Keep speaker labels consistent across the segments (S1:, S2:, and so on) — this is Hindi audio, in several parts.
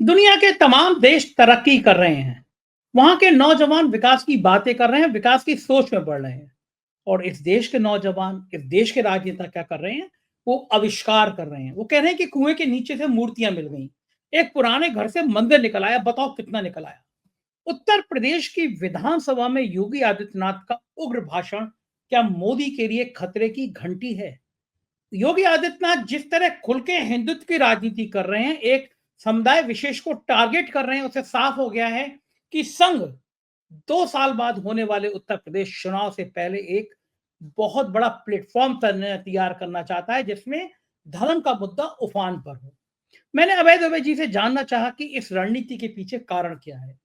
S1: दुनिया के तमाम देश तरक्की कर रहे हैं। वहाँ के नौजवान विकास की बातें कर रहे हैं, विकास की सोच में बढ़ रहे हैं। और इस देश के नौजवान, इस देश के राजनेता क्या कर रहे हैं? वो आविष्कार कर रहे हैं। वो कह रहे हैं कि कुएँ के नीचे से मूर्तियाँ मिल गईं। एक पुराने घर से मंदिर निकल आया, बताओ कितना निकल आया? उत्तर प्रदेश की विधानसभा में योगी आदित्यनाथ का उग्र भाषण क्या मोदी के लिए खतरे की घंटी है? योगी आदित्यनाथ जिस तरह खुल के हिंदुत्व की राजनीति कर रहे हैं, एक समुदाय विशेष को टारगेट कर रहे हैं, उससे साफ हो गया है कि संघ 2 साल बाद होने वाले उत्तर प्रदेश चुनाव से पहले एक बहुत बड़ा प्लेटफ़ॉर्म तैयार करना चाहता है, जिसमें धर्म का मुद्दा उफान पर हो। मैंने अभय दुबे जी से जानना चाहा कि इस रणनीति के पीछे कारण क्या है?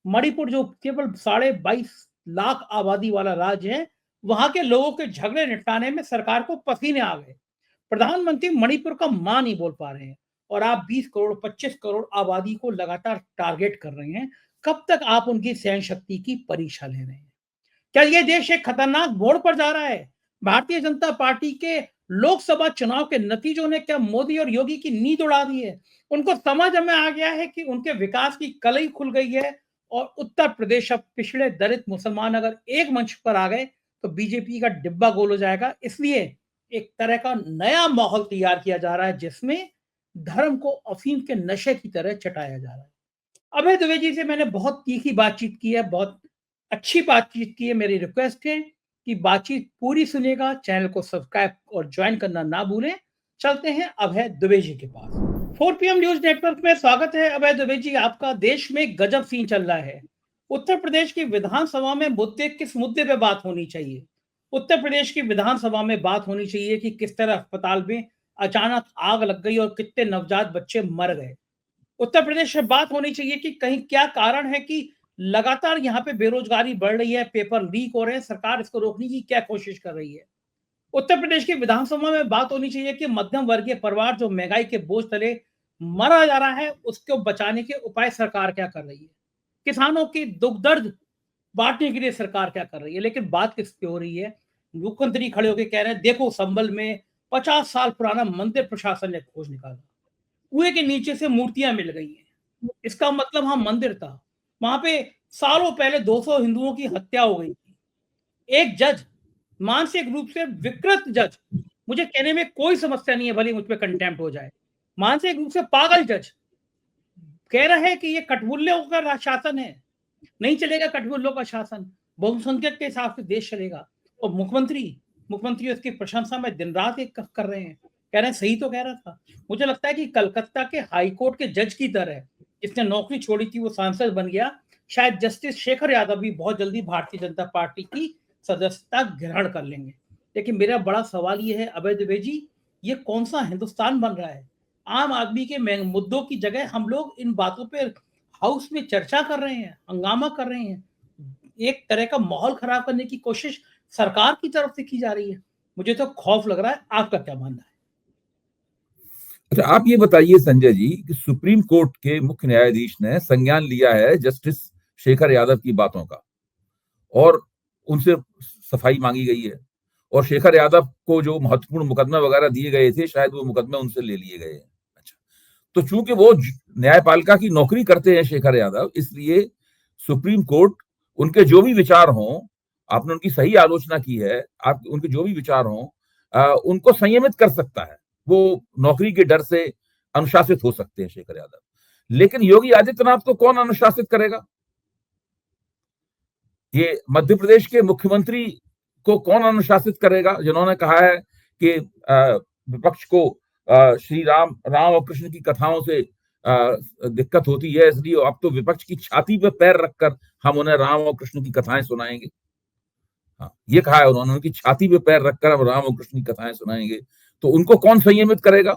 S1: मणिपुर जो केवल साढ़े 22 लाख आबादी वाला राज्य है, वहाँ के लोगों के झगड़े निपटाने में सरकार को पसीने आ गए। प्रधानमंत्री मणिपुर का मां नहीं बोल पा रहे हैं और आप 20 करोड़ 25 करोड़ आबादी को लगातार टारगेट कर रहे हैं। कब तक आप उनकी सहन शक्ति की परीक्षा ले रहे हैं? क्या ये देश एक खतरनाक मोड़ पर जा रहा है? भारतीय जनता पार्टी के लोकसभा चुनाव के नतीजों ने क्या मोदी और योगी की नींद उड़ा दी है? उनको समझ में आ गया है कि उनके विकास की कलई खुल गई है और उत्तर प्रदेश अब पिछड़े दलित मुसलमान अगर एक मंच पर आ गए तो बीजेपी का डिब्बा गोल हो जाएगा। इसलिए एक तरह का नया माहौल तैयार किया जा रहा है, जिसमें धर्म को अफीम के नशे की तरह चटाया जा रहा है। अभय दुबे जी से मैंने बहुत तीखी बातचीत की है, बहुत अच्छी बातचीत की है। मेरी रिक्वेस्ट है कि बातचीत पूरी सुनिएगा, चैनल को सब्सक्राइब और ज्वाइन करना ना भूलें। चलते हैं अभय दुबे जी के पास। 4 पीएम न्यूज़ नेटवर्क में स्वागत है अभय दुबे जी आपका। देश में गजब सीन चल रहा है। उत्तर प्रदेश की विधानसभा में किस मुद्दे पे बात होनी चाहिए? उत्तर प्रदेश की विधानसभा में बात होनी चाहिए कि किस तरह अस्पताल में अचानक आग लग गई और कितने नवजात बच्चे मर गए। उत्तर प्रदेश में बात होनी चाहिए कि कहीं क्या कारण है कि लगातार यहाँ पे बेरोजगारी बढ़ रही है, पेपर लीक हो रहे हैं, सरकार इसको रोकने की क्या कोशिश कर रही है। उत्तर प्रदेश की विधानसभा में बात होनी चाहिए कि मध्यम वर्गीय परिवार जो महंगाई के बोझ तले मरा जा रहा है, उसको बचाने के उपाय सरकार क्या कर रही है। किसानों की दुख दर्द बांटने के लिए सरकार क्या कर रही है। लेकिन बात किस पे हो रही है? मुख्यमंत्री खड़े होकर कह रहे हैं, देखो संभल में 50 साल पुराना मंदिर प्रशासन ने खोज निकाला, कुएं के नीचे से मूर्तियां मिल गई हैं। इसका मतलब हाँ मंदिर था। वहां पे सालों पहले 200 हिंदुओं की हत्या हो गई थी। एक जज, मानसिक रूप से विकृत जज, मुझे कहने में कोई समस्या नहीं है, भले मुझ पे कंटेम्प्ट हो जाए, मानसिक रूप से पागल जज कह रहे हैं कि ये कठबुल्लियों का शासन है, नहीं चलेगा कठबुल्लों का शासन, बहुसंख्यक के हिसाब से देश चलेगा। और मुख्यमंत्री मुख्यमंत्री उसकी प्रशंसा में दिन रात एक कर रहे हैं, कह रहे हैं सही तो कह रहा था। मुझे लगता है कि कलकत्ता के हाई कोर्ट के जज की तरह जिसने नौकरी छोड़ी थी वो सांसद बन गया, शायद जस्टिस शेखर यादव भी बहुत जल्दी भारतीय जनता पार्टी की सदस्यता ग्रहण कर लेंगे। लेकिन मेरा बड़ा सवाल ये है अभय दुबे जी, ये कौन सा हिंदुस्तान बन रहा है? आम आदमी के मुद्दों की जगह हम लोग इन बातों पे हाउस में चर्चा कर रहे हैं, हंगामा कर रहे हैं। एक तरह का माहौल खराब करने की कोशिश सरकार की तरफ से की जा रही है। मुझे तो खौफ लग रहा है, आपका क्या मानना है?
S2: अच्छा, आप ये बताइए संजय जी कि सुप्रीम कोर्ट के मुख्य न्यायाधीश ने संज्ञान लिया है जस्टिस शेखर यादव की बातों का और उनसे सफाई मांगी गई है और शेखर यादव को जो महत्वपूर्ण मुकदमे वगैरह दिए गए थे शायद वो मुकदमे उनसे ले लिए गए हैं। अच्छा, तो चूंकि वो न्यायपालिका की नौकरी करते हैं शेखर यादव, इसलिए सुप्रीम कोर्ट उनके जो भी विचार हों, आपने उनकी सही आलोचना की है, आप उनके जो भी विचार हों उनको संयमित कर सकता है। वो नौकरी के डर से अनुशासित हो सकते हैं शेखर यादव, लेकिन योगी आदित्यनाथ को कौन अनुशासित करेगा? ये मध्य प्रदेश के मुख्यमंत्री को कौन अनुशासित करेगा, जिन्होंने कहा है कि विपक्ष को श्री राम राम और कृष्ण की कथाओं से दिक्कत होती है, इसलिए अब तो विपक्ष की छाती पे पैर रखकर हम उन्हें राम और कृष्ण की कथाएं सुनाएंगे। हाँ, ये कहा है उन्होंने, उनकी छाती पे पैर रखकर हम राम और कृष्ण की कथाएं सुनाएंगे। तो उनको कौन संयमित करेगा?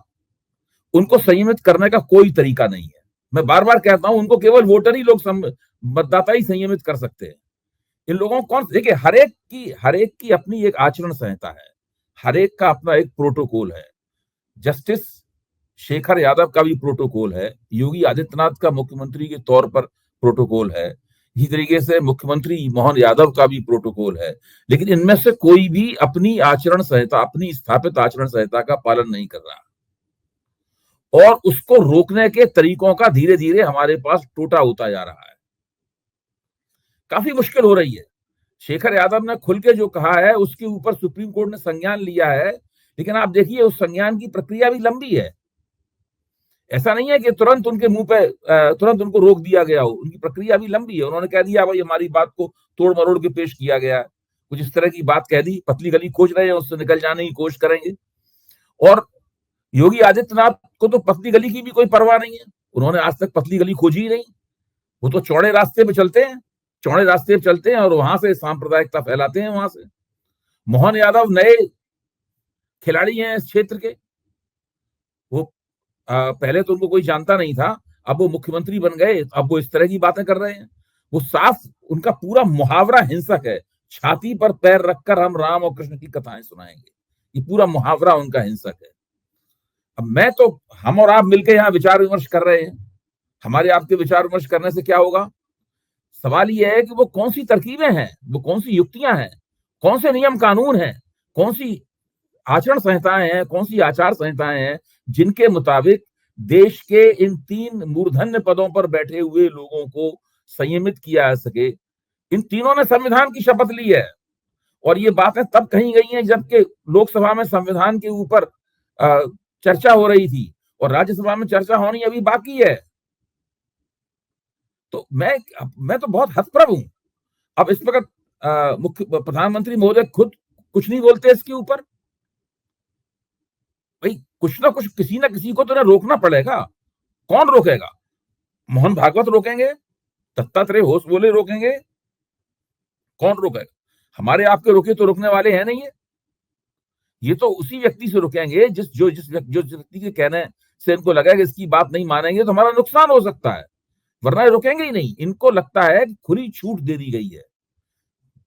S2: उनको संयमित करने का कोई तरीका नहीं है। मैं बार बार कहता हूं, उनको केवल वोटर ही लोग मतदाता ही संयमित कर सकते हैं। इन लोगों को कौन देखिए, हर एक की अपनी एक आचरण संहिता है, हर एक का अपना एक प्रोटोकॉल है। जस्टिस शेखर यादव का भी प्रोटोकॉल है, योगी आदित्यनाथ का मुख्यमंत्री के तौर पर प्रोटोकॉल है, इसी तरीके से मुख्यमंत्री मोहन यादव का भी प्रोटोकॉल है। लेकिन इनमें से कोई भी अपनी आचरण संहिता, अपनी स्थापित आचरण संहिता का पालन नहीं कर रहा। और उसको रोकने के तरीकों का धीरे धीरे हमारे पास टोटा होता जा रहा है। काफी मुश्किल हो रही है। शेखर यादव ने खुल के जो कहा है उसके ऊपर सुप्रीम कोर्ट ने संज्ञान लिया है, लेकिन आप देखिए उस संज्ञान की प्रक्रिया भी लंबी है। ऐसा नहीं है कि तुरंत उनके मुंह पे तुरंत उनको रोक दिया गया हो, उनकी प्रक्रिया भी लंबी है। उन्होंने कह दिया भाई हमारी बात को तोड़ मरोड़ के पेश किया गया है, कुछ इस तरह की बात कह दी, पतली गली खोज रहे हैं, उससे निकल जाने की कोशिश करेंगे। और योगी आदित्यनाथ को तो पतली गली की भी कोई परवाह नहीं है, उन्होंने आज तक पतली गली खोजी ही नहीं। वो तो चौड़े रास्ते पे चलते हैं, चौड़े रास्ते पे चलते हैं और वहां से सांप्रदायिकता फैलाते हैं। वहां से मोहन यादव नए खिलाड़ी हैं इस क्षेत्र के। वो पहले तो उनको कोई जानता नहीं था, अब वो मुख्यमंत्री बन गए, अब वो इस तरह की बातें कर रहे हैं। वो साफ उनका पूरा मुहावरा हिंसक है, छाती पर पैर रखकर हम राम और कृष्ण की कथाएं सुनाएंगे, ये पूरा मुहावरा उनका हिंसक है। अब मैं तो हम और आप मिलकर यहाँ विचार विमर्श कर रहे हैं, हमारे आपके विचार विमर्श करने से क्या होगा? सवाल ये है कि वो कौन सी तरकीबें हैं, वो कौन सी युक्तियां हैं, कौन से नियम कानून हैं, कौन सी आचरण संहिताएं हैं, कौन सी आचार संहिताएं हैं जिनके मुताबिक देश के इन 3 मूर्धन्य पदों पर बैठे हुए लोगों को संयमित किया जा सके। इन तीनों ने संविधान की शपथ ली है और ये बातें तब कही गई हैं जबकि लोकसभा में संविधान के ऊपर चर्चा हो रही थी और राज्यसभा में चर्चा होनी अभी बाकी है। तो मैं तो बहुत हतप्रभ हूं। अब इस वक्त मुख्य प्रधानमंत्री महोदय खुद कुछ नहीं बोलते इसके ऊपर। भाई कुछ ना कुछ किसी ना किसी को तो ना रोकना पड़ेगा। कौन रोकेगा? मोहन भागवत रोकेंगे? दत्तात्रेय होश बोले रोकेंगे? कौन रोकेगा? हमारे आपके रोके तो रोकने वाले हैं नहीं है। ये तो उसी व्यक्ति से रुकेंगे जिस व्यक्ति के कहने से इनको लगा कि इसकी बात नहीं मानेंगे तो हमारा नुकसान हो सकता है, वरना ये रुकेंगे ही नहीं। इनको लगता है कि खुली छूट दे दी गई है।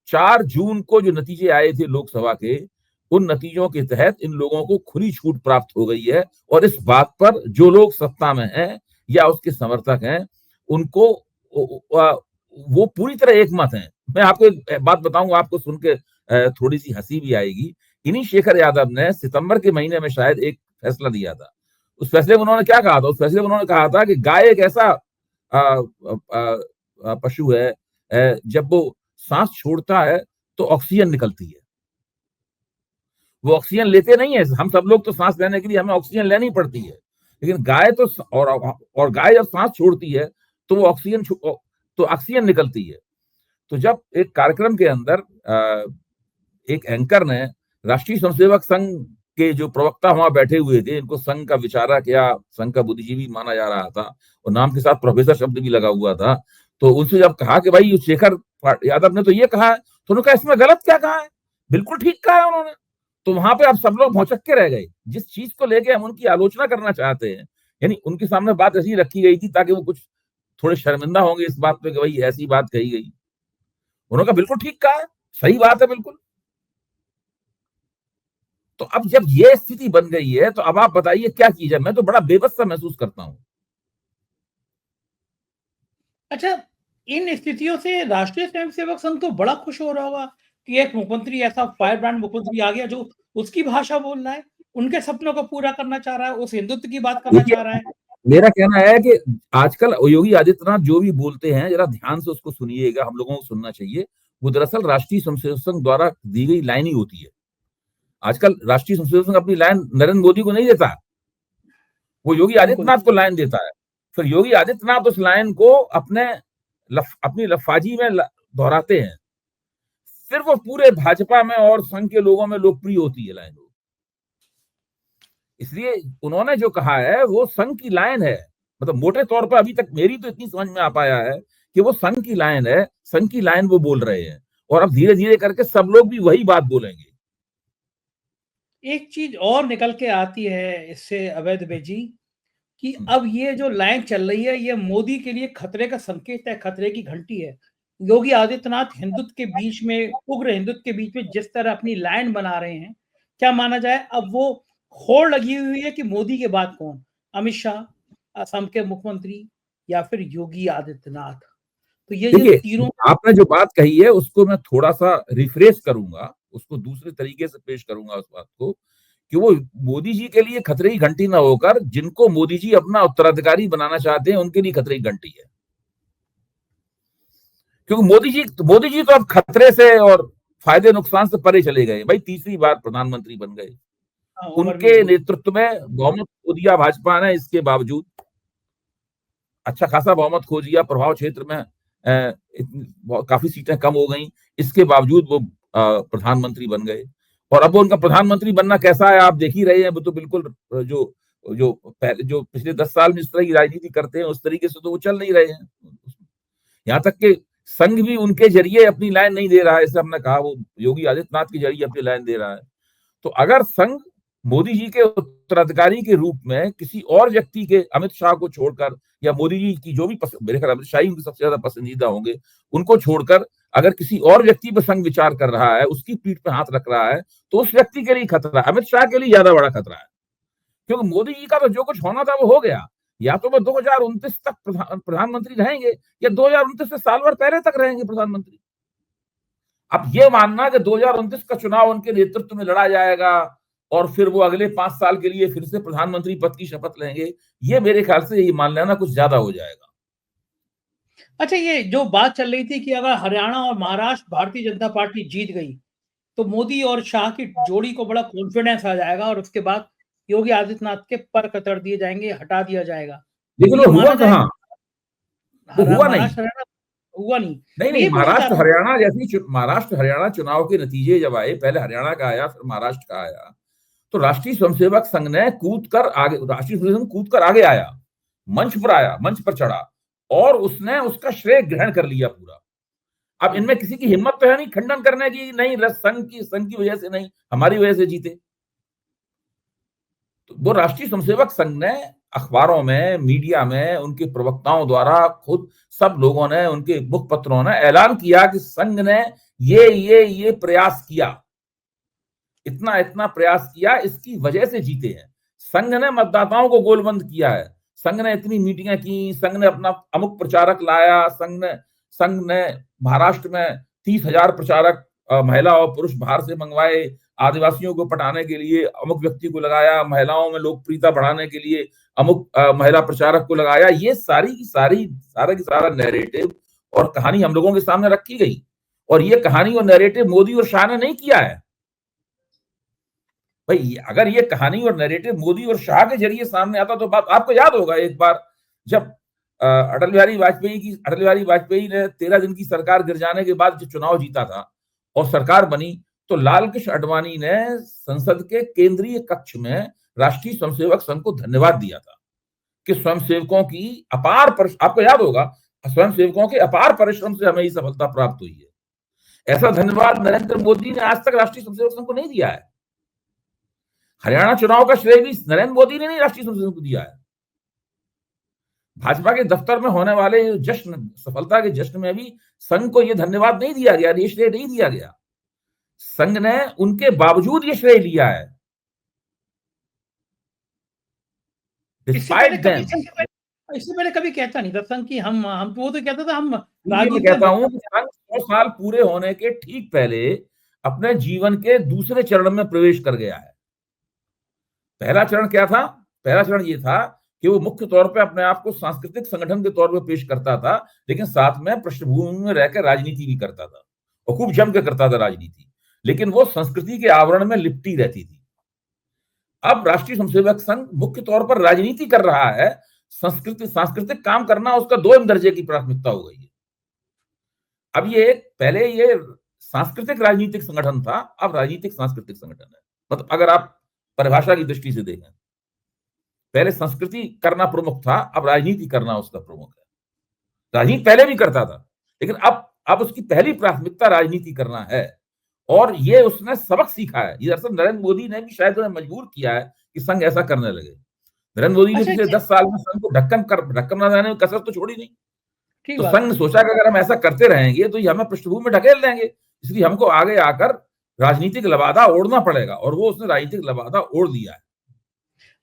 S2: 4 जून को जो नतीजे आए थे लोकसभा के, उन नतीजों के तहत इन लोगों को खुली छूट प्राप्त हो गई है और इस बात पर जो लोग सत्ता में हैं या उसके समर्थक हैं उनको वो पूरी तरह एकमत हैं। मैं आपको एक बात बताऊं, आपको सुन के थोड़ी सी हंसी भी आएगी। इन्हीं शेखर यादव ने सितंबर के महीने में शायद एक फैसला दिया था। उस फैसले में उन्होंने क्या कहा था? उस फैसले में उन्होंने कहा था कि गाय एक ऐसा पशु है जब वो सांस छोड़ता है तो ऑक्सीजन निकलती है। वो ऑक्सीजन लेते नहीं है, हम सब लोग तो सांस लेने के लिए हमें ऑक्सीजन लेनी पड़ती है, लेकिन गाय तो और गाय जब सांस छोड़ती है तो वो ऑक्सीजन निकलती है। तो जब एक कार्यक्रम के अंदर एक एंकर ने राष्ट्रीय स्वयंसेवक संघ के जो प्रवक्ता वहां बैठे हुए थे, इनको संघ का विचारक या संघ का बुद्धिजीवी माना जा रहा था और नाम के साथ प्रोफेसर शब्द भी लगा हुआ था, तो उनसे जब कहा कि भाई शेखर यादव ने तो ये कहा है, तो उन्होंने कहा इसमें गलत क्या कहा है, बिल्कुल ठीक कहा है उन्होंने। तो वहां पे अब सब लोग भौचक के रह गए। जिस चीज को लेके हम उनकी आलोचना करना चाहते हैं, यानी उनके सामने बात ऐसी रखी गई थी ताकि वो कुछ थोड़े शर्मिंदा होंगे इस बात पे कि भाई ऐसी बात कही गई। उन्होंने कहा बिल्कुल ठीक कहा है, सही बात है बिल्कुल। तो अब जब ये स्थिति बन गई है तो अब आप बताइए क्या की जाए? मैं तो बड़ा बेबस सा महसूस करता हूं।
S1: अच्छा, इन स्थितियों से राष्ट्रीय स्वयंसेवक संघ तो बड़ा खुश हो रहा होगा कि एक मुख्यमंत्री ऐसा फायर ब्रांड मुख्यमंत्री आ गया जो उसकी भाषा बोल रहा है, उनके सपनों को पूरा करना चाह रहा है, उस हिंदुत्व की बात करना चाह रहा है।
S2: मेरा कहना है कि आजकल योगी आदित्यनाथ जो भी बोलते हैं जरा ध्यान से उसको सुनिएगा, हम लोगों को सुनना चाहिए। वो दरअसल राष्ट्रीय स्वयंसेवक संघ द्वारा दी गई लाइन ही होती है। आजकल राष्ट्रीय स्वयंसेवक संघ अपनी लाइन नरेंद्र मोदी को नहीं देता, वो योगी आदित्यनाथ को लाइन देता है। फिर योगी आदित्यनाथ उस लाइन को अपनी लफाजी में दोहराते हैं, फिर वो पूरे भाजपा में और संघ के लोगों में लोकप्रिय होती है लाइन। इसलिए उन्होंने जो कहा है वो संघ की लाइन है। मतलब मोटे तौर पर अभी तक मेरी तो इतनी समझ में आ पाया है कि वो संघ की लाइन है, संघ की लाइन वो बोल रहे हैं और अब धीरे धीरे करके सब लोग भी वही बात बोलेंगे।
S1: एक चीज और निकल के आती है इससे अवैध बेजी कि अब ये जो लाइन चल रही है ये मोदी के लिए खतरे का संकेत है, खतरे की घंटी है। योगी आदित्यनाथ हिंदुत्व के बीच में, उग्र हिंदुत्व के बीच में जिस तरह अपनी लाइन बना रहे हैं, क्या माना जाए अब वो होड़ लगी हुई है कि मोदी के बाद कौन? अमित शाह, असम के मुख्यमंत्री या फिर योगी आदित्यनाथ? तो ये जो तीनों,
S2: आपने जो बात कही है उसको मैं थोड़ा सा रिफ्रेश करूंगा, उसको दूसरे तरीके से पेश करूंगा उस बात को, कि वो मोदी जी के लिए खतरे की घंटी ना होकर जिनको मोदी जी अपना उत्तराधिकारी बनाना चाहते हैं उनके लिए खतरे की घंटी है। क्योंकि मोदी जी तो अब खतरे से और फायदे नुकसान से परे चले गए भाई, तीसरी बार प्रधानमंत्री बन गए।
S1: उम्र भी
S2: उनके
S1: हो गई।
S2: नेतृत्व में बहुमत खो दिया भाजपा ने, इसके बावजूद अच्छा खासा बहुमत खो दिया, प्रभाव क्षेत्र में काफी सीटें कम हो गई, इसके बावजूद वो प्रधानमंत्री बन गए। और अब उनका प्रधानमंत्री बनना कैसा है आप देख ही रहे हैं। वो तो बिल्कुल जो जो पिछले 10 साल में इस तरह की राजनीति करते हैं उस तरीके से तो वो चल नहीं रहे हैं। यहाँ तक कि संघ भी उनके जरिए अपनी लाइन नहीं दे रहा है, जैसे हमने कहा वो योगी आदित्यनाथ के जरिए अपनी लाइन दे रहा है। तो अगर संघ मोदी जी के उत्तराधिकारी के रूप में किसी और व्यक्ति के, अमित शाह को छोड़कर, या मोदी जी की जो भी मेरे ख्याल अमित शाह ही उनके सबसे ज्यादा पसंदीदा होंगे, उनको छोड़कर अगर किसी और व्यक्ति पर संघ विचार कर रहा है, उसकी पीठ पे हाथ रख रहा है, तो उस व्यक्ति के लिए खतरा है, अमित शाह के लिए ज्यादा बड़ा खतरा है। क्योंकि मोदी जी का तो जो कुछ होना था वो हो गया। या तो वो 2029 तक प्रधानमंत्री रहेंगे, या 2029 से साल भर पहले तक रहेंगे प्रधानमंत्री। अब ये मानना कि 2029 का चुनाव उनके नेतृत्व में लड़ा जाएगा और फिर वो अगले 5 साल के लिए फिर से प्रधानमंत्री पद की शपथ लेंगे, ये मेरे ख्याल से ये मान लेना कुछ ज्यादा हो जाएगा।
S1: अच्छा, ये जो बात चल रही थी कि अगर हरियाणा और महाराष्ट्र भारतीय जनता पार्टी जीत गई तो मोदी और शाह की जोड़ी को बड़ा कॉन्फिडेंस आ जाएगा और उसके बाद योगी आदित्यनाथ के पर कतर दिए जाएंगे, हटा दिया जाएगा।
S2: लेकिन
S1: तो ये
S2: वो हुआ
S1: माना जाएगा
S2: कहाँ? वो हुआ नहीं।
S1: महाराष्ट्र हरियाणा हुआ नहीं।
S2: नहीं
S1: मैं
S2: नहीं,
S1: ये पूछना चाह रहा हूँ।
S2: महाराष्ट्र हरियाणा चुनाव के नतीजे जब आए, पहले हरियाणा का आया फिर महाराष्ट्र का आया, तो राष्ट्रीय स्वयंसेवक संघ ने राष्ट्रीय स्वयंसेवक संघ कूद कर आगे आया, मंच पर चढ़ा और उसने उसका श्रेय ग्रहण कर लिया पूरा। अब इनमें किसी की हिम्मत तो है नहीं खंडन करने की, नहीं संघ की वजह से नहीं, हमारी वजह से जीते। तो वो राष्ट्रीय स्वयंसेवक संघ ने अखबारों में, मीडिया में, उनके प्रवक्ताओं द्वारा, खुद सब लोगों ने, उनके मुखपत्रों ने ऐलान किया कि संघ ने ये प्रयास किया, इतना इतना प्रयास किया, इसकी वजह से जीते हैं। संघ ने मतदाताओं को गोलबंद किया है, संघ ने इतनी मीटिंगें की, संघ ने अपना अमुक प्रचारक लाया, संघ ने महाराष्ट्र में 30,000 प्रचारक महिला और पुरुष बाहर से मंगवाए, आदिवासियों को पटाने के लिए अमुक व्यक्ति को लगाया, महिलाओं में लोकप्रियता बढ़ाने के लिए अमुक महिला प्रचारक को लगाया। ये सारी की सारा नैरेटिव और कहानी हम लोगों के सामने रखी गई, और ये कहानी और नैरेटिव मोदी और शाह ने नहीं किया है भाई। अगर ये कहानी और नैरेटिव मोदी और शाह के जरिए सामने आता तो बात आपको याद होगा, एक बार जब अटल बिहारी वाजपेयी ने 13 दिन की सरकार गिर जाने के बाद जब चुनाव जीता था और सरकार बनी, तो लाल कृष्ण आडवाणी ने संसद के केंद्रीय कक्ष में राष्ट्रीय स्वयंसेवक संघ को धन्यवाद दिया था कि स्वयंसेवकों की आपको याद होगा, स्वयंसेवकों के अपार परिश्रम से हमें ये सफलता प्राप्त हुई है। ऐसा धन्यवाद नरेंद्र मोदी ने आज तक राष्ट्रीय स्वयंसेवक संघ को नहीं दिया है। हरियाणा चुनाव का श्रेय भी नरेंद्र मोदी ने नहीं राष्ट्रीय स्वयंसेवक संघ को दिया है। भाजपा के दफ्तर में होने वाले जश्न, सफलता के जश्न में भी संघ को यह धन्यवाद नहीं दिया गया, ये श्रेय नहीं दिया गया। संघ ने उनके बावजूद ये श्रेय लिया है, डिस्पाइट देम।
S1: इससे पहले कभी कहता नहीं था संघ की हम वो तो कहता था हम
S2: मैं कहता हूं कि संघ 100 साल पूरे होने के ठीक पहले अपने जीवन के दूसरे चरण में प्रवेश कर गया है। पहला चरण क्या था? पहला चरण ये था कि वो मुख्य तौर पे अपने आप को सांस्कृतिक संगठन के तौर पे पेश करता था, लेकिन साथ में पृष्ठभूमि में रहकर राजनीति भी करता था और खूब जम के करता था राजनीति, लेकिन वो संस्कृति के आवरण में लिपटी रहती थी। अब राष्ट्रीय स्वयंसेवक संघ मुख्य तौर पर राजनीति कर रहा है, सांस्कृतिक काम करना उसका 2 दर्जे की प्राथमिकता हो गई है। अब पहले ये सांस्कृतिक राजनीतिक संगठन था, अब राजनीतिक सांस्कृतिक संगठन है। मतलब अगर आप परिभाषा की दृष्टि से देखें, पहले संस्कृति करना प्रमुख था, अब राजनीति करना उसका प्रमुख है। राजनीति पहले भी करता था, लेकिन अब उसकी पहली प्राथमिकता राजनीति करना है, और ये उसने सबक सीखा है। ये दरअसल नरेंद्र मोदी ने भी शायद उन्हें मजबूर किया है कि संघ ऐसा करने लगे। नरेंद्र मोदी ने पिछले 10 साल में संघ को ढक्कन न जाने में कसर तो छोड़ी नहीं। तो संघ ने सोचा कि अगर हम ऐसा करते रहेंगे तो ये हमें पृष्ठभूमि में ढकेल देंगे, इसलिए हमको आगे आकर राजनीतिक लबादा ओढ़ना पड़ेगा, और वो उसने राजनीतिक लबादा ओढ़ लिया है।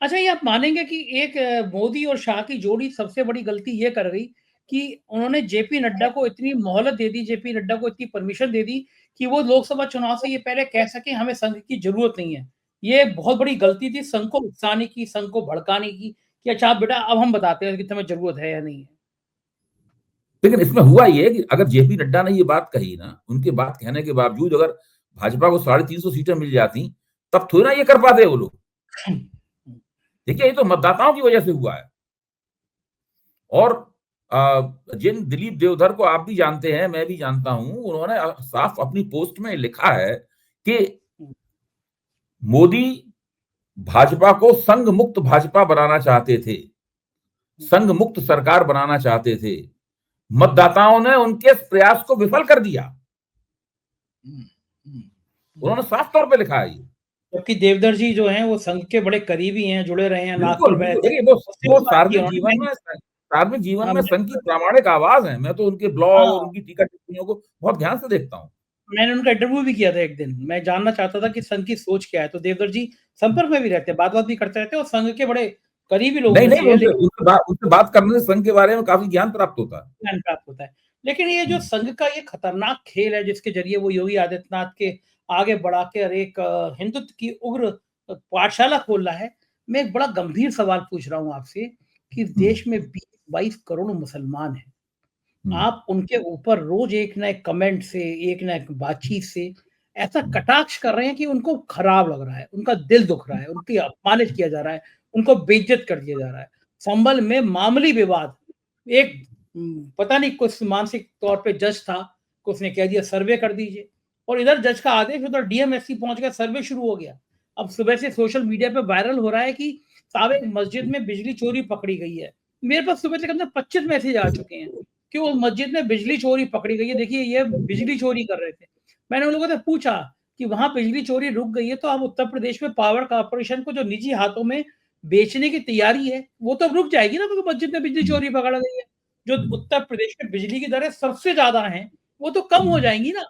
S1: अच्छा, ये आप मानेंगे कि एक मोदी और शाह की जोड़ी सबसे बड़ी गलती ये कर गई कि उन्होंने जेपी नड्डा को इतनी मोहलत दे दी, जेपी नड्डा को इतनी परमिशन दे दी कि वो लोकसभा चुनाव से ये पहले कह सके हमें संघ की जरूरत नहीं है, ये बहुत बड़ी गलती थी संघ को उकसाने की, संघ को भड़काने की कि अच्छा आप बेटा अब हम बताते हैं कि तुम्हें ज़रूरत है या नहीं है।
S2: लेकिन इसमें हुआ ये कि अगर जेपी नड्डा ने ये बात कही ना, उनके बात कहने के बावजूद अगर भाजपा को 350 सीटें मिल जाती, तब थोड़ी ना ये कर पाते वो लोग। देखिए, ये तो मतदाताओं की वजह से हुआ है। और जिन दिलीप देवधर को आप भी जानते हैं, मैं भी जानता हूं, उन्होंने साफ अपनी पोस्ट में लिखा है कि मोदी भाजपा को संघ मुक्त भाजपा बनाना चाहते थे, संघ मुक्त सरकार बनाना चाहते थे। मतदाताओं ने उनके इस प्रयास को विफल कर दिया। उन्होंने साफ तौर पे लिखा है ये।
S1: जबकि देवधर जी जो हैं वो संघ के बड़े करीबी हैं, जुड़े रहे हैं,
S2: बिल्कुल,
S1: नागपुर गए
S2: बिल्कुल।
S1: थे।
S2: देखिए,
S1: उससे
S2: वो
S1: भी बात की उन्होंने।
S2: सार्वजनिक जीवन
S1: हाँ,
S2: में संघ की प्रामाणिक आवाज है। मैं तो उनके ब्लॉग और
S1: हाँ,
S2: उनकी टीका टिप्पणियों को बहुत ध्यान से देखता हूँ।
S1: मैंने उनका इंटरव्यू भी किया था एक दिन। मैं जानना चाहता था कि संघ की सोच क्या है, तो देवधर जी संपर्क में भी रहते हैं, बात-वात भी करते रहते हैं और संघ के बड़े करीबी लोगों
S2: नहीं,
S1: में
S2: नहीं,
S1: से है,
S2: उनसे
S1: लेकिन
S2: उनसे बात करने से संघ के बारे में काफी ज्ञान प्राप्त होता है।
S1: ज्ञान प्राप्त होता है। लेकिन ये जो
S2: हुँ,
S1: संघ का ये खतरनाक खेल है जिसके ज़रिए वो योगी आदित्यनाथ के आगे बढ़ा कर एक हिंदुत्व की उग्र पाठशाला खोल रहा है। मैं एक बड़ा गंभीर सवाल पूछ रहा हूँ आपसे कि
S2: हुँ,
S1: देश में 20-22 करोड़ मुसलमान हैं।
S2: हुँ,
S1: आप उनके ऊपर रोज़ एक ना एक कमेंट से, एक ना एक बातचीत से ऐसा कटाक्ष कर रहे हैं कि उनको खराब लग रहा है, उनका दिल दुख रहा है, उनकी अपमानित किया जा रहा है, उनको बेइज्जत कर दिया जा रहा है। संभल में मामूली विवाद, एक पता नहीं कुछ मानसिक तौर पे जज था, कि उसने कह दिया सर्वे कर दीजिए और इधर जज का आदेश उधर डीएमएसपी पहुँच गया, सर्वे शुरू हो गया। अब सुबह से सोशल मीडिया पे वायरल हो रहा है कि साहब एक मस्जिद में बिजली चोरी पकड़ी गई है। मेरे पास सुबह से कम से कम 25 मैसेज आ चुके हैं। कि वो मस्जिद में बिजली चोरी पकड़ी गई है। देखिए ये बिजली चोरी कर रहे थे। मैंने उन लोगों से पूछा कि वहाँ बिजली चोरी रुक गई है तो अब उत्तर प्रदेश में पावर कॉर्पोरेशन को जो निजी हाथों में बेचने की तैयारी है, वो तो रुक जाएगी ना क्योंकि मस्जिद में बिजली
S2: हुँ,
S1: चोरी पकड़ गई है। जो
S2: हुँ,
S1: उत्तर प्रदेश में बिजली की दरें सबसे ज़्यादा हैं, वो तो कम हो
S2: हुँ।
S1: जाएँगी ना।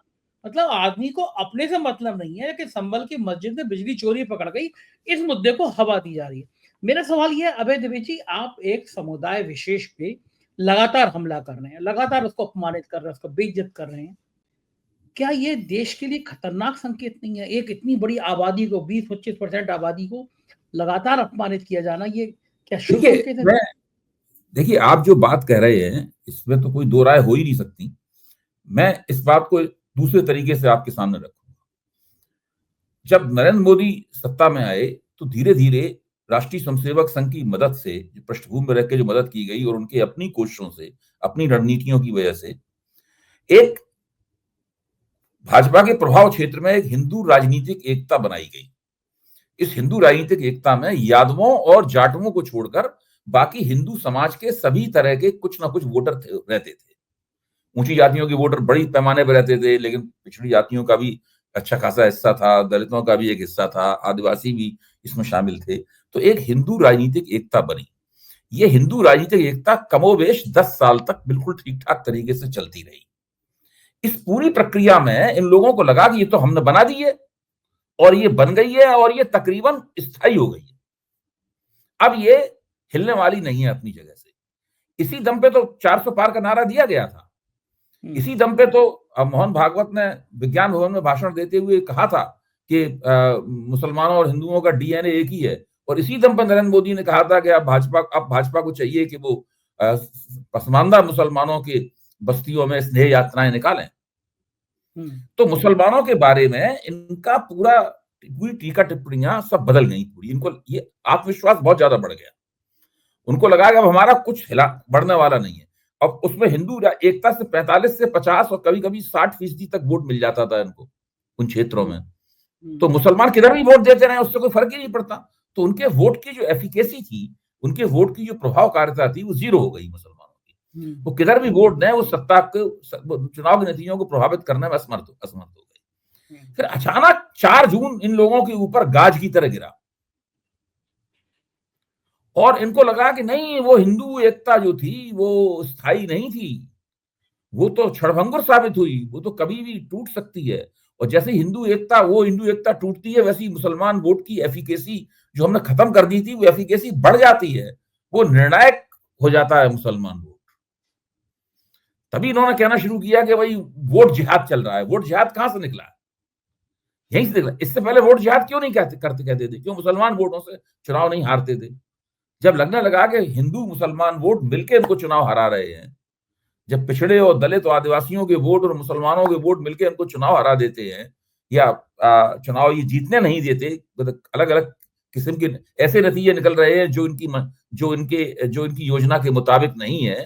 S1: मतलब आदमी को अपने से मतलब नहीं है कि संभल की मस्जिद में बिजली चोरी पकड़ गई, इस मुद्दे को हवा दी जा रही है। मेरा सवाल ये है अभय द्विवेदी जी आप एक समुदाय विशेष पे लगातार हमला कर रहे हैं, लगातार उसको अपमानित कर रहे हैं, उसको बेइज्जत कर रहे हैं। क्या ये देश के लिए खतरनाक संकेत नहीं है? एक इतनी बड़ी आबादी को 20-25% आबादी को लगातार अपमानित किया जाना ये क्या शुभ
S2: देखिए,
S1: संकेत है?
S2: मैं देखिए, आप जो बात कह रहे हैं, इसमें तो कोई दो राय हो ही नहीं सकती। मैं इस बात को दूसरे तरीके से आपके सामने रखूँगा। जब नरेंद्र मोदी सत्ता में आए, तो धीरे-धीरे राष्ट्रीय स्वयंसेवक संघ की मदद से, जो पृष्ठभूमि में रह के जो मदद की गई और उनकी अपनी कोशिशों से, अपनी रणनीतियों की वजह से, एक भाजपा के प्रभाव क्षेत्र में एक हिंदू राजनीतिक एकता बनाई गई। इस हिंदू राजनीतिक एकता में यादवों और जाटवों को छोड़कर बाकी हिंदू समाज के सभी तरह के कुछ ना कुछ वोटर रहते थे। ऊंची जातियों के वोटर बड़ी पैमाने पर रहते थे, लेकिन पिछड़ी जातियों का भी अच्छा खासा हिस्सा था, दलितों का भी एक हिस्सा था, आदिवासी भी इसमें शामिल थे। तो एक हिंदू राजनीतिक एकता बनी। ये हिंदू राजनीतिक एकता कमोबेश 10 साल तक बिल्कुल ठीक-ठाक तरीके से चलती रही। इस पूरी प्रक्रिया में इन लोगों को लगा कि ये तो हमने बना दी है और ये बन गई है और ये तकरीबन स्थायी हो गई है। अब ये हिलने वाली नहीं है अपनी जगह से। इसी दम पे तो 400 पार का नारा दिया गया था।
S1: हुँ,
S2: इसी दम पे तो मोहन भागवत ने विज्ञान भवन में भाषण देते हुए कहा था कि मुसलमानों और हिंदुओं का डीएनए एक ही है। और इसी दम पर नरेंद्र मोदी ने कहा था कि अब भाजपा को चाहिए कि वो पसमानदा मुसलमानों की बस्तियों में स्नेह यात्राएं निकालें।
S1: हुँ,
S2: तो मुसलमानों के बारे में इनका पूरी टीका टिप्पणियां सब बदल गई पूरी। इनको ये आत्मविश्वास बहुत ज्यादा बढ़ गया। उनको लगा कि अब हमारा कुछ हिला बढ़ने वाला नहीं है। अब उसमें हिंदू एकता से 45 से 50 और कभी-कभी 60% तक वोट मिल जाता था इनको उन क्षेत्रों
S1: हुँ,
S2: में। तो
S1: हुँ,
S2: मुसलमान किधर भी वोट देते रहे, उससे कोई फर्क ही नहीं पड़ता। तो उनके वोट की जो एफिकेसी थी, उनके वोट की जो प्रभावकारिता थी, वो ज़ीरो हो गई मुसलमानों की।
S1: हुँ,
S2: वो किधर भी वोट दें, वो सत्ता को चुनाव के नतीजों को प्रभावित करने में असमर्थ हो गए।
S1: हुँ,
S2: फिर अचानक 4 जून इन लोगों के ऊपर गाज की तरह गिरा और इनको लगा कि नहीं, वो हिंदू एकता जो थी, वो स्थायी नहीं थी। वो तो क्षणभंगुर साबित हुई, वो तो कभी भी टूट सकती है। और जैसे वो हिंदू एकता टूटती है, वैसे ही मुसलमान वोट की एफिकेसी जो हमने खत्म कर दी थी, वो एफिकेसी बढ़ जाती है। वो निर्णायक हो जाता है मुसलमान वोट। तभी इन्होंने कहना शुरू किया कि भाई वोट जिहाद चल रहा है। वोट जिहाद कहां से निकला? यहीं से देख रहे, इससे पहले वोट जिहाद क्यों नहीं कहते थे, क्यों मुसलमान वोटों से चुनाव नहीं हारते थे? जब लगने लगा कि हिंदू मुसलमान वोट मिलकर इनको चुनाव हरा रहे हैं, जब पिछड़े और दलित और आदिवासियों के वोट और मुसलमानों के वोट मिलकर इनको चुनाव हरा देते हैं, या चुनाव ये जीतने नहीं देते, अलग अलग किस्म के ऐसे नतीजे निकल रहे हैं जो इनकी योजना के मुताबिक नहीं है,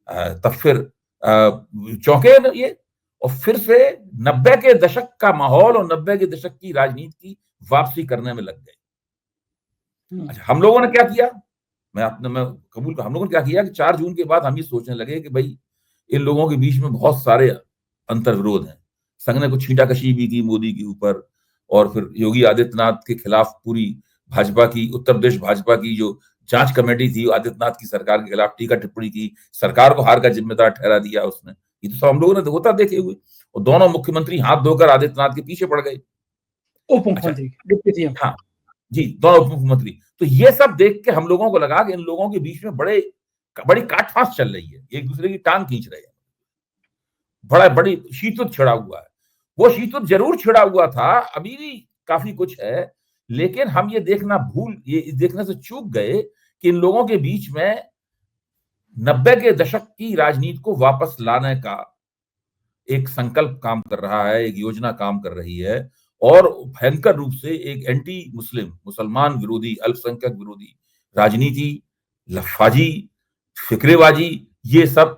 S2: तब फिर चौंके ये, और फिर से 90 के दशक का माहौल और 90 के दशक की राजनीति की वापसी करने में लग गए। अच्छा, हम लोगों ने क्या किया? मैं कबूल कर, हम लोगों ने क्या किया कि 4 जून के बाद हम ये सोचने लगे कि भाई इन लोगों के बीच में बहुत सारे अंतर्विरोध हैं। संघ ने कुछ छींटाकशी भी की मोदी के ऊपर, और फिर योगी आदित्यनाथ के खिलाफ पूरी भाजपा की, उत्तर प्रदेश भाजपा की जो जांच कमेटी थी, आदित्यनाथ की सरकार के खिलाफ टीका टिप्पणी की, सरकार को हार का जिम्मेदार ठहरा दिया उसने। ये तो सब हम लोगों ने होता देखे हुए, और दोनों मुख्यमंत्री हाथ धोकर आदित्यनाथ के पीछे पड़ गए।
S1: उप मुख्यमंत्री, डिप्टी सीएम।
S2: हाँ जी, दोनों उप मुख्यमंत्री। तो ये सब देख के हम लोगों को लगा कि इन लोगों के बीच में बड़ी काटफास चल रही है, एक दूसरे की टांग खींच रहे हैं, बड़ी शीतुत छिड़ा हुआ है। वो शीतुत जरूर छिड़ा हुआ था, अभी भी काफी कुछ है, लेकिन हम ये देखने से चूक गए कि इन लोगों के बीच में 90 के दशक की राजनीति को वापस लाने का एक संकल्प काम कर रहा है, एक योजना काम कर रही है, और भयंकर रूप से एक एंटी मुसलमान विरोधी, अल्पसंख्यक विरोधी राजनीति, लफाजी, फिक्रेबाजी, ये सब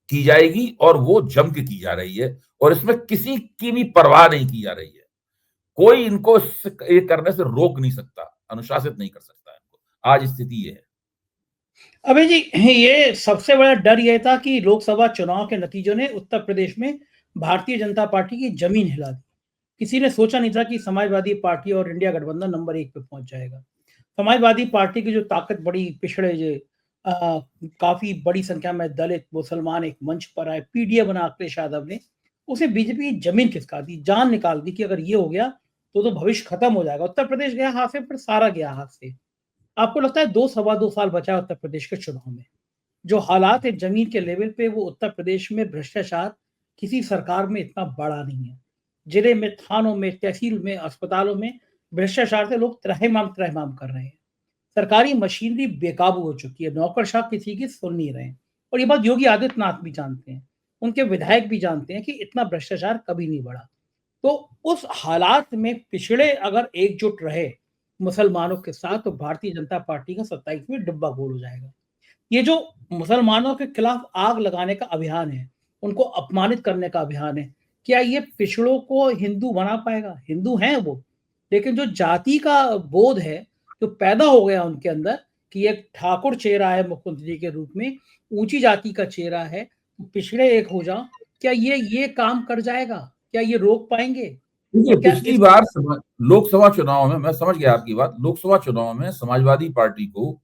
S2: की जाएगी, और वो जम के की जा रही है, और इसमें किसी की भी परवाह नहीं की जा रही है। कोई इनको ये करने से रोक नहीं सकता, अनुशासित नहीं कर सकता इनको। आज स्थिति ये है।
S1: अबे जी, ये सबसे बड़ा डर ये था कि लोकसभा चुनाव के नतीजों ने उत्तर प्रदेश में भारतीय जनता पार्टी की जमीन हिला दी। किसी ने सोचा नहीं था कि समाजवादी पार्टी और इंडिया गठबंधन नंबर 1 पे पहुंच जाएगा। समाजवादी पार्टी की जो ताकत, बड़ी पिछड़े जो काफी बड़ी संख्या में दलित मुसलमान एक मंच पर आए, पीडीए बना अखिलेश यादव ने, उसे बीजेपी की जमीन खिसका दी, जान निकाल दी कि अगर ये हो गया तो भविष्य खत्म हो जाएगा। उत्तर प्रदेश गया हाथ से, फिर सारा गया हाथ से। आपको लगता है 2 साल बचा है उत्तर प्रदेश के चुनाव में? जो हालात है जमीन के लेवल पे, वो उत्तर प्रदेश में भ्रष्टाचार किसी सरकार में इतना बड़ा नहीं है। जिले में, थानों में, तहसील में, अस्पतालों में भ्रष्टाचार से लोग त्रहमाम कर रहे हैं। सरकारी मशीनरी बेकाबू हो चुकी है, नौकरशाह किसी की सुन नहीं रहे हैं। और ये बात योगी आदित्यनाथ भी जानते हैं, उनके विधायक भी जानते हैं कि इतना भ्रष्टाचार कभी नहीं बढ़ा। तो उस हालात में पिछड़े अगर एकजुट रहे मुसलमानों के साथ, तो भारतीय जनता पार्टी का 27वें डिब्बा गोल हो जाएगा। ये जो मुसलमानों के खिलाफ आग लगाने का अभियान है, उनको अपमानित करने का अभियान है, क्या ये पिछड़ों को हिंदू बना पाएगा? हिंदू हैं वो, लेकिन जो जाति का बोध है जो पैदा हो गया उनके अंदर कि एक ठाकुर चेहरा है मुख्यमंत्री के रूप में, ऊंची जाति का चेहरा है, तो पिछड़े एक हो जाओ, क्या ये काम कर जाएगा? क्या ये रोक पाएंगे?
S2: देखिए, पिछली बार लोकसभा चुनाव में, मैं समझ गया आपकी बात, लोकसभा चुनाव में समाजवादी पार्टी को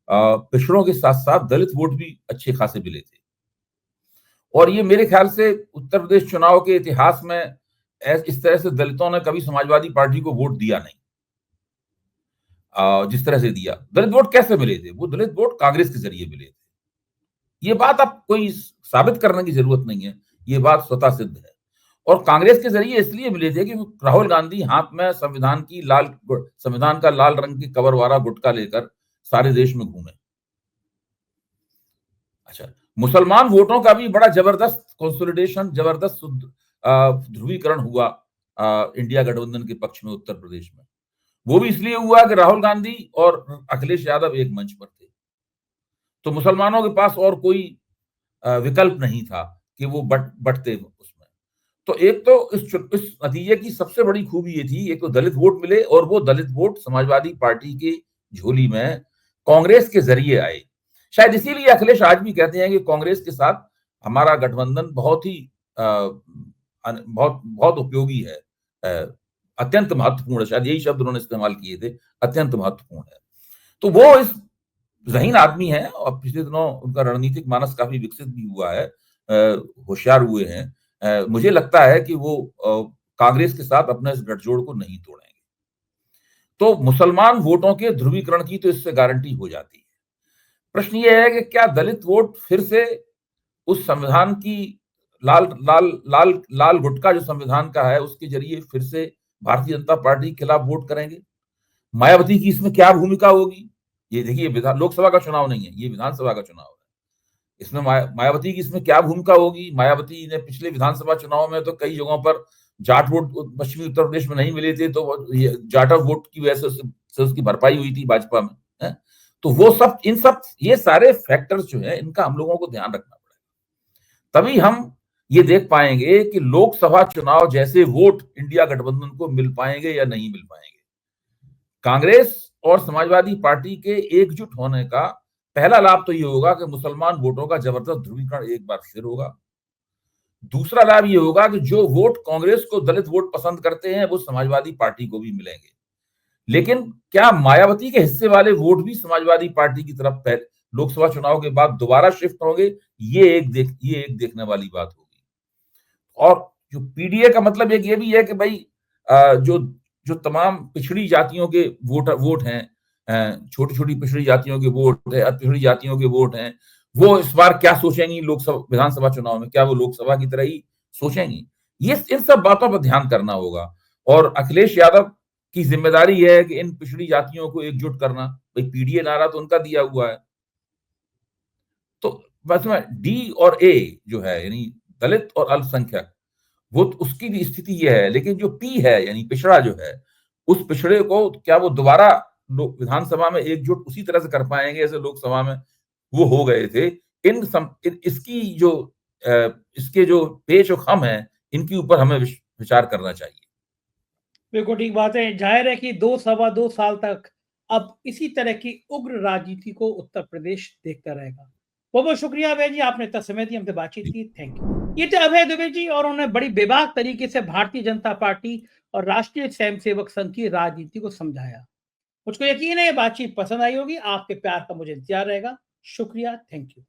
S2: पिछड़ों के साथ साथ दलित वोट भी अच्छे खासे मिले थे, और ये मेरे ख्याल से उत्तर प्रदेश चुनाव के इतिहास में इस तरह से दलितों ने कभी समाजवादी पार्टी को वोट दिया नहीं। जिस तरह से दिया, दलित वोट कैसे मिले थे? वो दलित वोट कांग्रेस के जरिए मिले थे। ये बात आप कोई साबित करने की जरूरत नहीं है, ये बात स्वतः सिद्ध है। और कांग्रेस के जरिए इसलिए मिले थे कि राहुल गांधी हाथ में संविधान का लाल रंग की कवर वाला गुटका लेकर सारे देश में घूमे। अच्छा, मुसलमान वोटों का भी बड़ा जबरदस्त कंसोलिडेशन, जबरदस्त ध्रुवीकरण हुआ इंडिया गठबंधन के पक्ष में उत्तर प्रदेश में। वो भी इसलिए हुआ कि राहुल गांधी और अखिलेश यादव एक मंच पर थे, तो मुसलमानों के पास और कोई विकल्प नहीं था कि वो बटते उसमें। तो एक तो इस नतीजे की सबसे बड़ी खूबी ये थी, एक तो दलित वोट मिले, और वो दलित वोट समाजवादी पार्टी की झोली में कांग्रेस के जरिए आए। शायद इसीलिए अखिलेश आज भी कहते हैं कि कांग्रेस के साथ हमारा गठबंधन बहुत ही बहुत उपयोगी है, अत्यंत महत्वपूर्ण है। शायद यही शब्द उन्होंने इस्तेमाल किए थे, अत्यंत महत्वपूर्ण है। तो वो इस ज़हीन आदमी है, और पिछले दिनों उनका रणनीतिक मानस काफी विकसित भी हुआ है, होशियार हुए हैं। मुझे लगता है कि वो कांग्रेस के साथ अपने इस गठजोड़ को नहीं तोड़ेंगे। तो मुसलमान वोटों के ध्रुवीकरण की तो इससे गारंटी हो जाती है। प्रश्न ये है कि क्या दलित वोट फिर से उस संविधान की लाल लाल लाल लाल गुटका जो संविधान का है उसके जरिए फिर से भारतीय जनता पार्टी के खिलाफ वोट करेंगे। मायावती की इसमें क्या भूमिका होगी? ये देखिए, लोकसभा का चुनाव नहीं है, ये विधानसभा का चुनाव है। इसमें मायावती की इसमें क्या भूमिका होगी? मायावती ने पिछले विधानसभा चुनाव में तो कई जगहों पर जाट वोट पश्चिमी उत्तर प्रदेश में नहीं मिले थे, तो जाट वोट की वजह से उसकी भरपाई हुई थी भाजपा में, है? तो वो सब ये सारे फैक्टर्स जो है इनका हम लोगों को ध्यान रखना पड़ेगा, तभी हम ये देख पाएंगे कि लोकसभा चुनाव जैसे वोट इंडिया गठबंधन को मिल पाएंगे या नहीं मिल पाएंगे। कांग्रेस और समाजवादी पार्टी के एकजुट होने का पहला लाभ तो ये होगा कि मुसलमान वोटों का जबरदस्त ध्रुवीकरण एक बार फिर होगा। दूसरा लाभ ये होगा कि जो वोट कांग्रेस को दलित वोट पसंद करते हैं वो समाजवादी पार्टी को भी मिलेंगे। लेकिन क्या मायावती के हिस्से वाले वोट भी समाजवादी पार्टी की तरफ लोकसभा चुनाव के बाद दोबारा शिफ्ट होंगे? ये एक देखने वाली बात होगी। और जो पीडीए का मतलब एक ये भी है कि भाई जो तमाम पिछड़ी जातियों के वोट हैं, छोटी छोटी पिछड़ी जातियों के वोट है, पिछड़ी जातियों के वोट हैं, वो इस बार क्या सोचेंगी लोकसभा विधानसभा चुनाव में? क्या वो लोकसभा की तरह ही सोचेंगी? ये इन सब बातों पर ध्यान करना होगा और अखिलेश यादव की जिम्मेदारी है कि इन पिछड़ी जातियों को एकजुट करना। भाई पीडीए नारा तो उनका दिया हुआ है, तो बस में डी और ए जो है यानी दलित और अल्पसंख्यक, वो उसकी भी स्थिति यह है। लेकिन जो पी है यानी पिछड़ा जो है, उस पिछड़े को क्या वो दोबारा विधानसभा में एकजुट उसी तरह से कर पाएंगे जैसे लोकसभा में वो हो गए थे? इसके जो पेच और खम है, इनके ऊपर हमें विचार करना चाहिए।
S1: बिल्कुल ठीक बात है। जाहिर है कि 2 साल तक अब इसी तरह की उग्र राजनीति को उत्तर प्रदेश देखता रहेगा। बहुत बहुत शुक्रिया अभय जी, आपने इतना समय दिया, हमसे बातचीत की। Thank you. ये थे अभय दुबे जी और उन्होंने बड़ी बेबाक तरीके से भारतीय जनता पार्टी और राष्ट्रीय स्वयंसेवक संघ की राजनीति को समझाया। मुझको यकीन है ये बातचीत पसंद आई होगी। आपके प्यार का मुझे इंतजार रहेगा। शुक्रिया, थैंक यू।